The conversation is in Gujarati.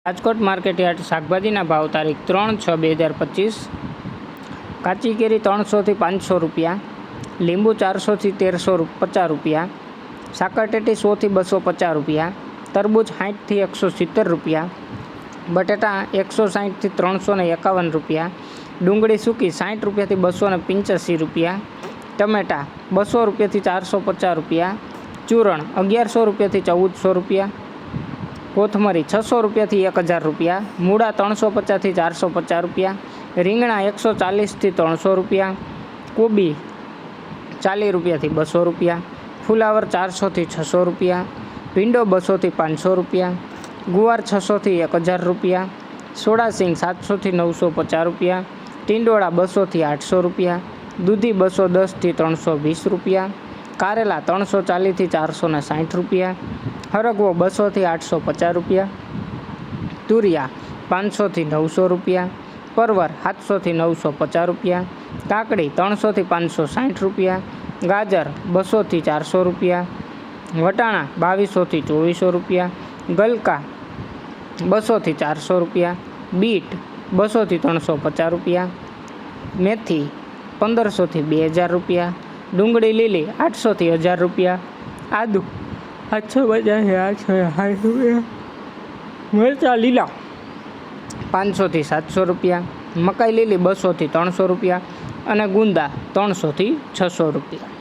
રાજકોટ માર્કેટયાર્ડ શાકભાજીના ભાવ તારીખ 3/6/2025। કાચી કેરી 300 થી 500 રૂપિયા, લીંબુ 400 થી 1350 રૂપિયા, સાકરટેટી 100 થી 250 રૂપિયા, તરબૂચ 60 થી 170 રૂપિયા, બટેટા 160 થી 351 રૂપિયા, ડુંગળી સૂકી 60 રૂપિયાથી 285 રૂપિયા, ટમેટા 200 રૂપિયાથી 450 રૂપિયા, ચૂરણ 1100 રૂપિયાથી 1400 રૂપિયા, કોથમરી 600 રૂપિયાથી 1000 રૂપિયા, મૂળા 350 થી 450 રૂપિયા, રીંગણા 140 થી 300 રૂપિયા, કોબી 40 રૂપિયાથી 200 રૂપિયા, ફુલાવર 400 થી 600 રૂપિયા, ભીંડો 200 થી 500 રૂપિયા, ગુવાર 600 થી 1000 રૂપિયા, સોડાસિંગ 700 થી 950 રૂપિયા, ટીંડોળા 200 થી 800 રૂપિયા, દૂધી 210 થી 320 રૂપિયા, કારેલા 340 થી 460 રૂપિયા, હરગવો 200 થી 850 રૂપિયા, તુરિયા 500 થી 900 રૂપિયા, પરવર 700 થી 950 રૂપિયા, કાકડી 300 થી 560 રૂપિયા, ગાજર 200 થી 400 રૂપિયા, વટાણા 2200 થી 2400 રૂપિયા, ગલકા 200 થી 400 રૂપિયા, બીટ 200 થી 350 રૂપિયા, મેથી 1500 થી 2000 રૂપિયા, ડુંગળી લીલી 800 થી 1000 રૂપિયા, આદુ 850 થી 860 રૂપિયા, મરચાં લીલા 500 થી 700 રૂપિયા, મકાઈ લીલી 200 થી 300 રૂપિયા અને ગુંદા 300 થી 600 રૂપિયા।